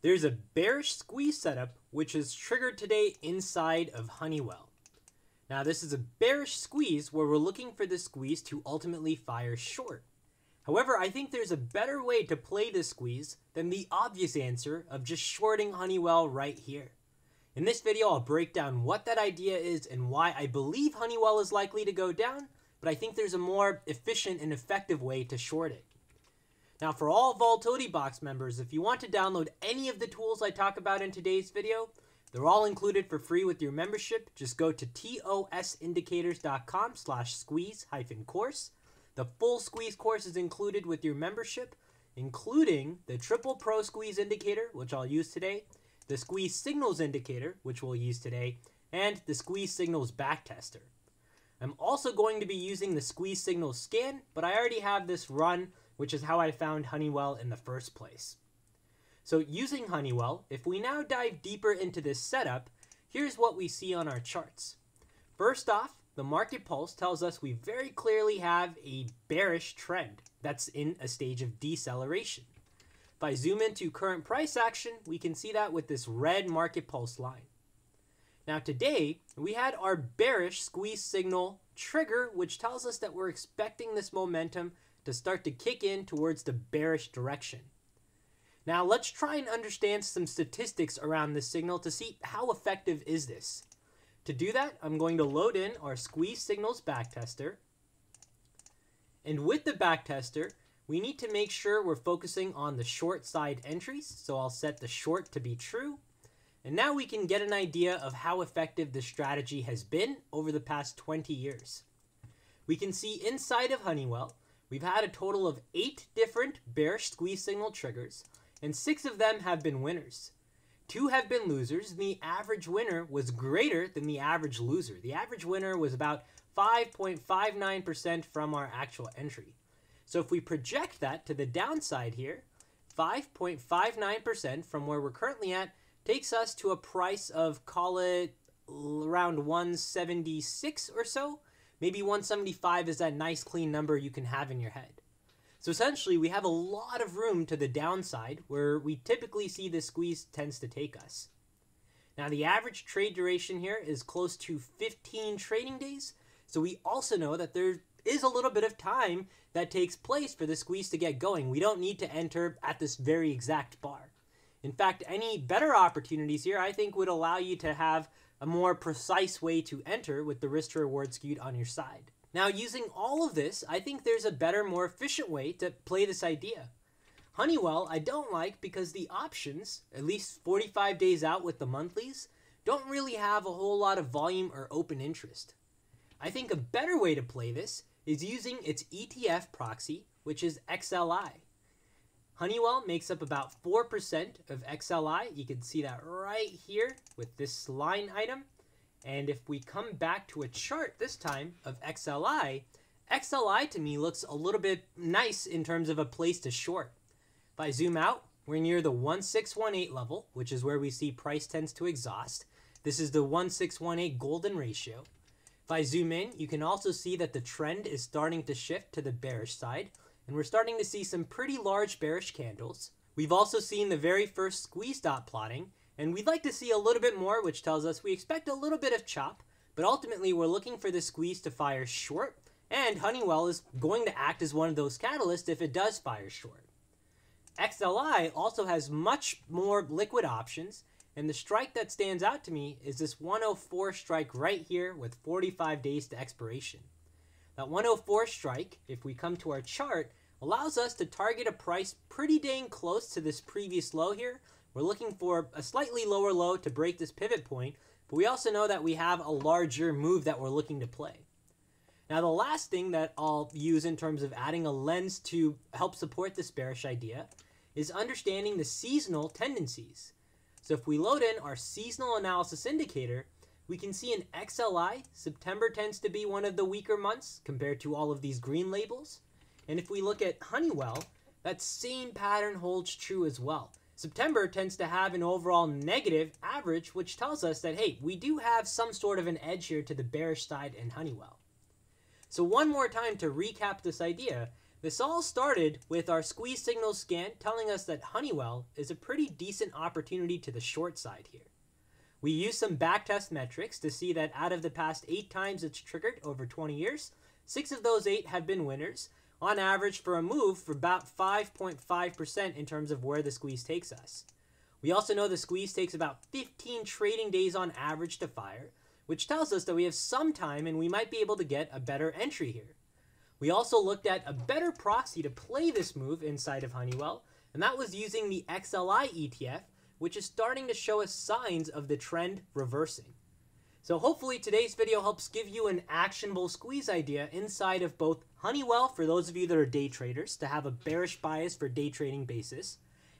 There's a bearish squeeze setup which is triggered today inside of Honeywell. Now this is a bearish squeeze where we're looking for the squeeze to ultimately fire short. However, I think there's a better way to play this squeeze than the obvious answer of just shorting Honeywell right here. In this video, I'll break down what that idea is and why I believe Honeywell is likely to go down, but I think there's a more efficient and effective way to short it. Now for all Volatility Box members, if you want to download any of the tools I talk about in today's video, they're all included for free with your membership. Just go to tosindicators.com/squeeze-course. The full squeeze course is included with your membership, including the Triple Pro Squeeze Indicator, which I'll use today, the Squeeze Signals Indicator, which we'll use today, and the Squeeze Signals Backtester. I'm also going to be using the Squeeze Signals Scan, but I already have this run, which is how I found Honeywell in the first place. So using Honeywell, if we now dive deeper into this setup, here's what we see on our charts. First off, the market pulse tells us we very clearly have a bearish trend that's in a stage of deceleration. If I zoom into current price action, we can see that with this red market pulse line. Now today, we had our bearish squeeze signal trigger, which tells us that we're expecting this momentum to start to kick in towards the bearish direction. Now let's try and understand some statistics around this signal to see how effective is this. To do that, I'm going to load in our Squeeze Signals Backtester. And with the Backtester, we need to make sure we're focusing on the short side entries. So I'll set the short to be true. And now we can get an idea of how effective this strategy has been over the past 20 years. We can see inside of Honeywell, we've had a total of 8 different bearish squeeze signal triggers, and 6 of them have been winners. 2 have been losers, and the average winner was greater than the average loser. The average winner was about 5.59% from our actual entry. So if we project that to the downside here, 5.59% from where we're currently at takes us to a price of, call it around 176 or so. Maybe 175 is that nice clean number you can have in your head. So essentially, we have a lot of room to the downside where we typically see the squeeze tends to take us. Now, the average trade duration here is close to 15 trading days. So we also know that there is a little bit of time that takes place for the squeeze to get going. We don't need to enter at this very exact bar. In fact, any better opportunities here, I think, would allow you to have a more precise way to enter with the risk to reward skewed on your side. Now, using all of this, I think there's a better, more efficient way to play this idea. Honeywell, I don't like because the options, at least 45 days out with the monthlies, don't really have a whole lot of volume or open interest. I think a better way to play this is using its ETF Proxy, which is XLI. Honeywell makes up about 4% of XLI. You can see that right here with this line item. And if we come back to a chart this time of XLI, XLI to me looks a little bit nice in terms of a place to short. If I zoom out, we're near the 1618 level, which is where we see price tends to exhaust. This is the 1618 golden ratio. If I zoom in, you can also see that the trend is starting to shift to the bearish side, and we're starting to see some pretty large bearish candles. We've also seen the very first squeeze dot plotting, and we'd like to see a little bit more, which tells us we expect a little bit of chop, but ultimately we're looking for the squeeze to fire short, and Honeywell is going to act as one of those catalysts if it does fire short. XLI also has much more liquid options, and the strike that stands out to me is this 104 strike right here with 45 days to expiration. That 104 strike, if we come to our chart, allows us to target a price pretty dang close to this previous low here. We're looking for a slightly lower low to break this pivot point, but we also know that we have a larger move that we're looking to play. Now, the last thing that I'll use in terms of adding a lens to help support this bearish idea is understanding the seasonal tendencies. So if we load in our seasonal analysis indicator, we can see in XLI, September tends to be one of the weaker months compared to all of these green labels. And if we look at Honeywell, that same pattern holds true as well. September tends to have an overall negative average, which tells us that, hey, we do have some sort of an edge here to the bearish side in Honeywell. So one more time to recap this idea, This all started with our squeeze signal scan telling us that Honeywell is a pretty decent opportunity to the short side here. We used some backtest metrics to see that out of the past 8 times it's triggered over 20 years, 6 of those 8 have been winners, on average for a move for about 5.5% in terms of where the squeeze takes us. We also know the squeeze takes about 15 trading days on average to fire, which tells us that we have some time and we might be able to get a better entry here. We also looked at a better proxy to play this move inside of Honeywell, and that was using the XLI ETF, which is starting to show us signs of the trend reversing. So hopefully today's video helps give you an actionable squeeze idea inside of both Honeywell for those of you that are day traders to have a bearish bias for day trading basis,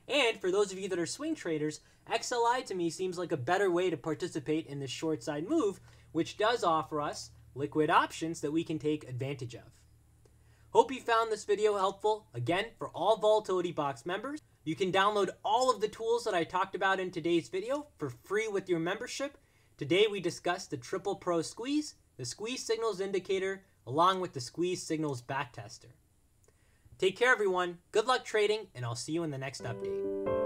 and for those of you that are swing traders, XLI to me seems like a better way to participate in this short side move, which does offer us liquid options that we can take advantage of. Hope you found this video helpful. Again, for all Volatility Box members, you can download all of the tools that I talked about in today's video for free with your membership. Today we discussed the Triple Pro Squeeze, the Squeeze Signals Indicator, along with the Squeeze Signals Backtester. Take care everyone, good luck trading, and I'll see you in the next update.